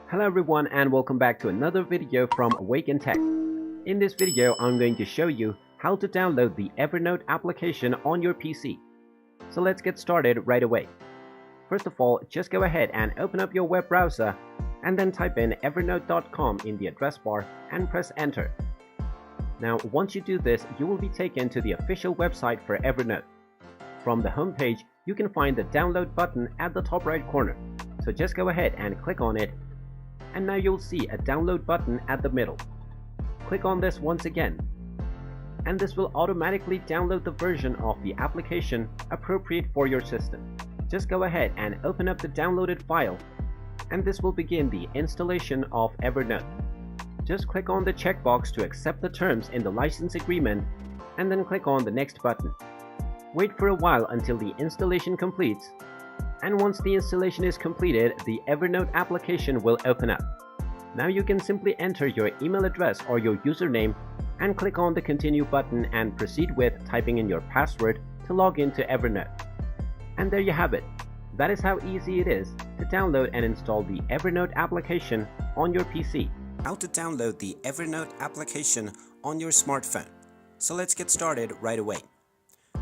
Hello everyone and welcome back to another video from Wake&Tech. In this video, I'm going to show you how to download the Evernote application on your PC. So let's get started right away. First of all, just go ahead and open up your web browser and then type in evernote.com in the address bar and press enter. Now, once you do this, you will be taken to the official website for Evernote. From the home page, you can find the download button at the top right corner. So just go ahead and click on it. And now you'll see a download button at the middle. Click on this once again, and this will automatically download the version of the application appropriate for your system. Just go ahead and open up the downloaded file, and this will begin the installation of Evernote. Just click on the checkbox to accept the terms in the license agreement, and then click on the next button. Wait for a while until the installation completes. And once the installation is completed, the Evernote application will open up. Now you can simply enter your email address or your username and click on the continue button and proceed with typing in your password to log into Evernote. And there you have it. That is how easy it is to download and install the Evernote application on your PC. How to download the Evernote application on your smartphone. So let's get started right away.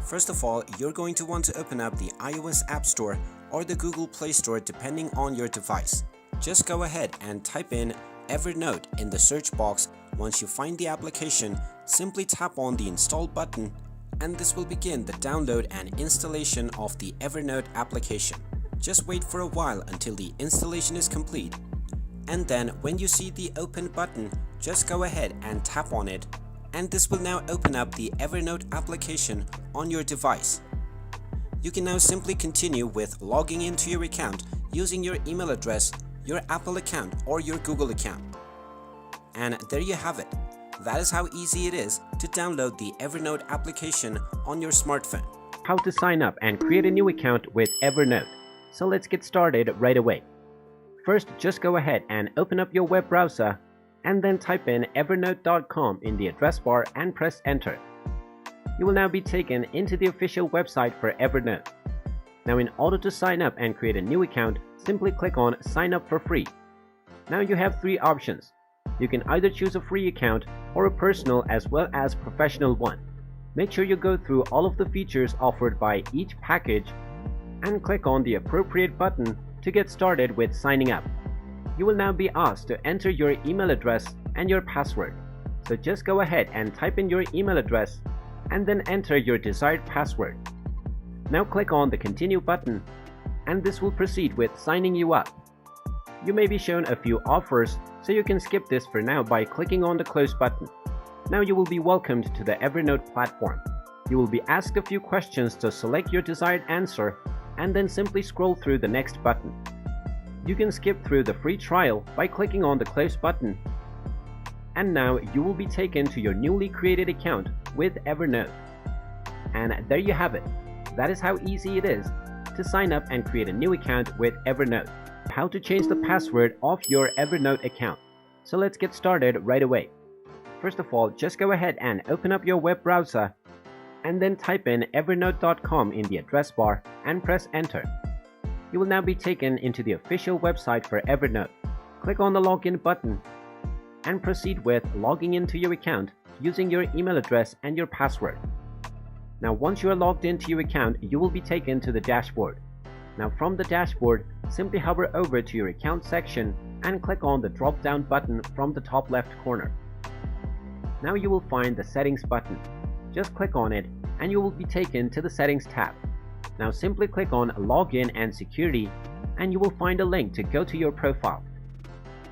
First of all, you're going to want to open up the iOS App Store or the Google Play Store depending on your device. Just go ahead and type in Evernote in the search box. Once you find the application, simply tap on the install button and this will begin the download and installation of the Evernote application. Just wait for a while until the installation is complete, and then when you see the open button, just go ahead and tap on it, and this will now open up the Evernote application on your device. You can now simply continue with logging into your account using your email address, your Apple account or your Google account. And there you have it. That is how easy it is to download the Evernote application on your smartphone. How to sign up and create a new account with Evernote. So let's get started right away. First, just go ahead and open up your web browser and then type in evernote.com in the address bar and press enter. You will now be taken into the official website for Evernote. Now, in order to sign up and create a new account, simply click on sign up for free. Now you have three options. You can either choose a free account or a personal as well as professional one. Make sure you go through all of the features offered by each package and click on the appropriate button to get started with signing up. You will now be asked to enter your email address and your password. So just go ahead and type in your email address and then enter your desired password. Now click on the continue button and this will proceed with signing you up. You may be shown a few offers, so you can skip this for now by clicking on the close button. Now you will be welcomed to the Evernote platform. You will be asked a few questions to select your desired answer and then simply scroll through the next button. You can skip through the free trial by clicking on the close button. And now you will be taken to your newly created account with Evernote. And there you have it. That is how easy it is to sign up and create a new account with Evernote. How to change the password of your Evernote account. So let's get started right away. First of all, just go ahead and open up your web browser and then type in evernote.com in the address bar and press enter. You will now be taken into the official website for Evernote. Click on the login button and proceed with logging into your account using your email address and your password. Now, once you are logged into your account, you will be taken to the dashboard. Now, from the dashboard, simply hover over to your account section and click on the drop-down button from the top left corner. Now you will find the settings button. Just click on it and you will be taken to the settings tab. Now simply click on login and security and you will find a link to go to your profile.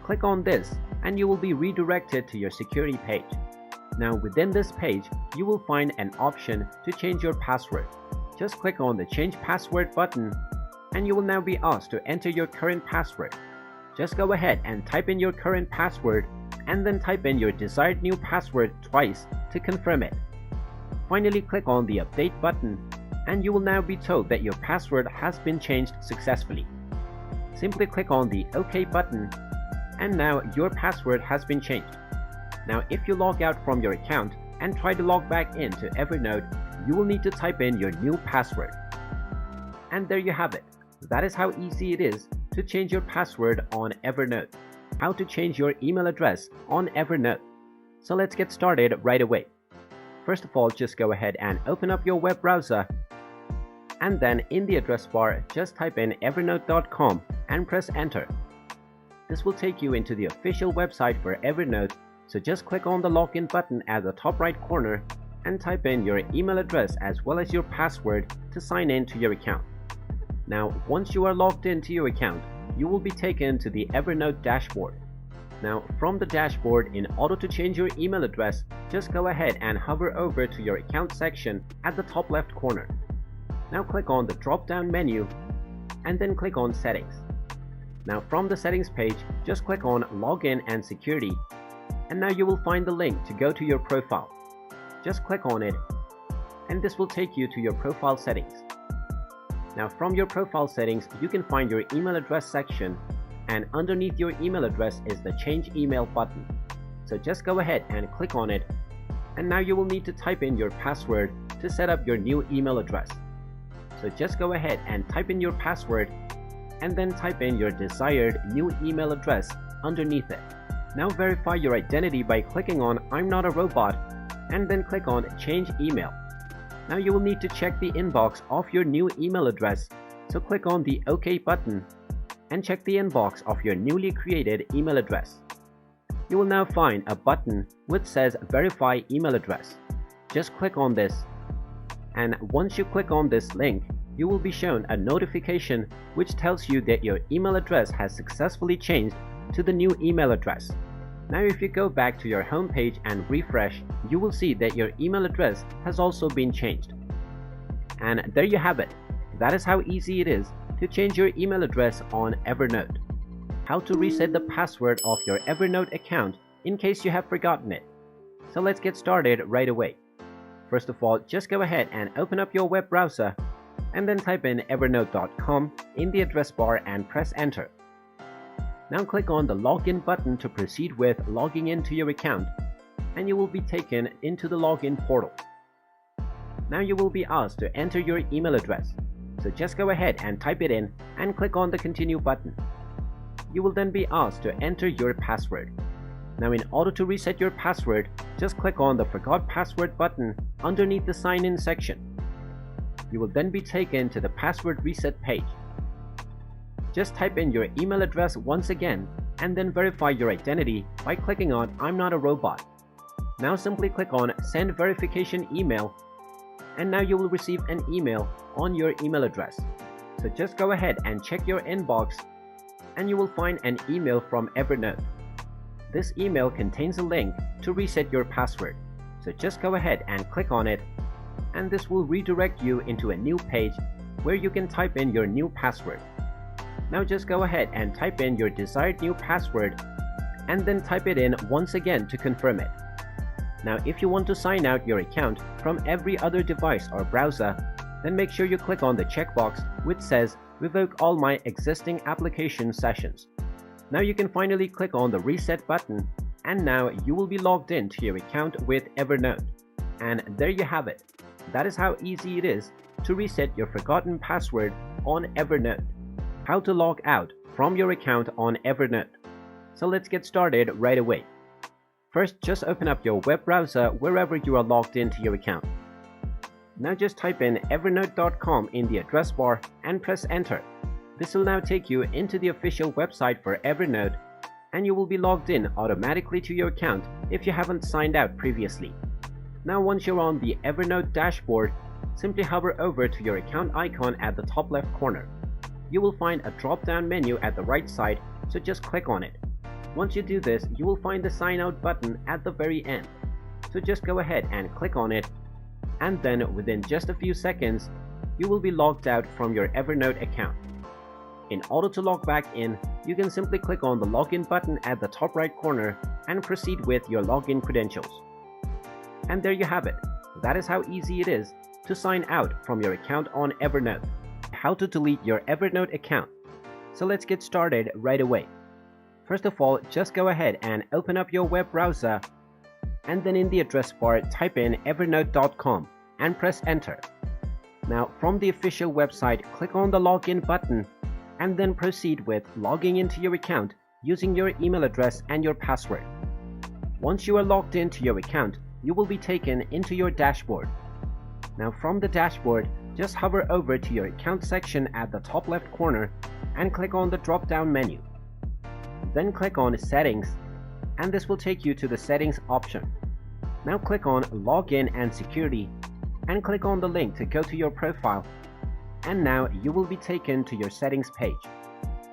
Click on this and you will be redirected to your security page. Now within this page, you will find an option to change your password. Just click on the change password button and you will now be asked to enter your current password. Just go ahead and type in your current password and then type in your desired new password twice to confirm it. Finally, click on the update button and you will now be told that your password has been changed successfully. Simply click on the OK button and now your password has been changed. Now if you log out from your account and try to log back into Evernote, you will need to type in your new password. And there you have it. That is how easy it is to change your password on Evernote. how to change your email address on Evernote. So let's get started right away. First of all, just go ahead and open up your web browser, and then in the address bar, just type in evernote.com and press enter. This will take you into the official website for Evernote, so just click on the login button at the top right corner and type in your email address as well as your password to sign in to your account. Now, once you are logged into your account, you will be taken to the Evernote dashboard. Now, from the dashboard, in order to change your email address, just go ahead and hover over to your account section at the top left corner. Now click on the drop-down menu and then click on Settings. Now from the Settings page, just click on Login and Security, and now you will find the link to go to your profile. Just click on it, and this will take you to your profile settings. Now from your profile settings, you can find your email address section, and underneath your email address is the Change Email button. So just go ahead and click on it, and now you will need to type in your password to set up your new email address. So just go ahead and type in your password, and then type in your desired new email address underneath it. Now verify your identity by clicking on I'm not a robot, and then click on Change Email. Now you will need to check the inbox of your new email address, so click on the OK button and check the inbox of your newly created email address. You will now find a button which says Verify Email Address. Just click on this, and once you click on this link, you will be shown a notification which tells you that your email address has successfully changed to the new email address. Now if you go back to your home page and refresh, you will see that your email address has also been changed. And there you have it. That is how easy it is to change your email address on Evernote. How to reset the password of your Evernote account in case you have forgotten it. So let's get started right away. First of all, just go ahead and open up your web browser and then type in evernote.com in the address bar and press enter. Now click on the login button to proceed with logging into your account, and you will be taken into the login portal. Now you will be asked to enter your email address, so just go ahead and type it in and click on the continue button. You will then be asked to enter your password. Now in order to reset your password, just click on the Forgot Password button underneath the Sign In section. You will then be taken to the password reset page. Just type in your email address once again and then verify your identity by clicking on I'm not a robot. Now simply click on Send Verification Email, and now you will receive an email on your email address. So just go ahead and check your inbox, and you will find an email from Evernote. This email contains a link to reset your password. So just go ahead and click on it, and this will redirect you into a new page where you can type in your new password. Now just go ahead and type in your desired new password, and then type it in once again to confirm it. Now if you want to sign out your account from every other device or browser, then make sure you click on the checkbox which says Revoke all my existing application sessions. Now you can finally click on the reset button, and now you will be logged into your account with Evernote. And there you have it. That is how easy it is to reset your forgotten password on Evernote. How to log out from your account on Evernote. So let's get started right away. First, just open up your web browser wherever you are logged into your account. Now just type in evernote.com in the address bar and press enter. This will now take you into the official website for Evernote, and you will be logged in automatically to your account if you haven't signed out previously. Now once you're on the Evernote dashboard, simply hover over to your account icon at the top left corner. You will find a drop-down menu at the right side, so just click on it. Once you do this, you will find the Sign Out button at the very end. So just go ahead and click on it, and then within just a few seconds, you will be logged out from your Evernote account. In order to log back in, you can simply click on the Login button at the top right corner and proceed with your login credentials. And there you have it. That is how easy it is to sign out from your account on Evernote. How to delete your Evernote account. So let's get started right away. First of all, just go ahead and open up your web browser, and then in the address bar type in evernote.com and press enter. Now from the official website, click on the login button and then proceed with logging into your account using your email address and your password. Once you are logged into your account, you will be taken into your dashboard. Now from the dashboard, just hover over to your account section at the top left corner and click on the drop-down menu. Then click on Settings, and this will take you to the Settings option. Now click on Login and Security and click on the link to go to your profile, and now you will be taken to your settings page.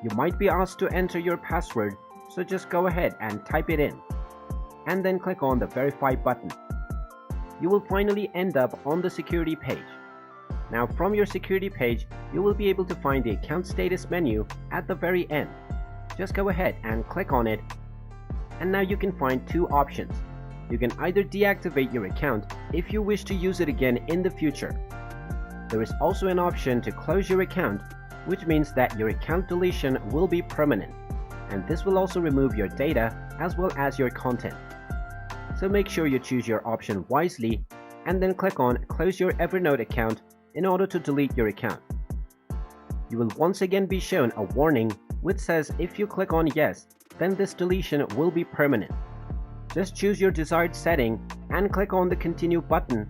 You might be asked to enter your password, so just go ahead and type it in, and then click on the Verify button. You will finally end up on the security page. Now from your security page, you will be able to find the account status menu at the very end. Just go ahead and click on it, and now you can find two options. You can either deactivate your account if you wish to use it again in the future. There is also an option to close your account, which means that your account deletion will be permanent, and this will also remove your data as well as your content. So make sure you choose your option wisely and then click on Close your Evernote account in order to delete your account. You will once again be shown a warning which says if you click on Yes, then this deletion will be permanent. Just choose your desired setting and click on the Continue button,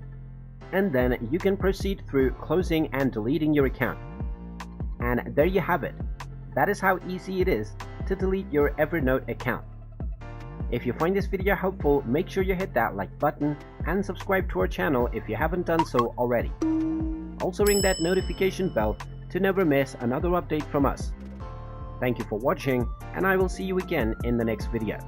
and then you can proceed through closing and deleting your account. And there you have it. That is how easy it is to delete your Evernote account. If you find this video helpful, make sure you hit that like button and subscribe to our channel if you haven't done so already. Also ring that notification bell to never miss another update from us. Thank you for watching, and I will see you again in the next video.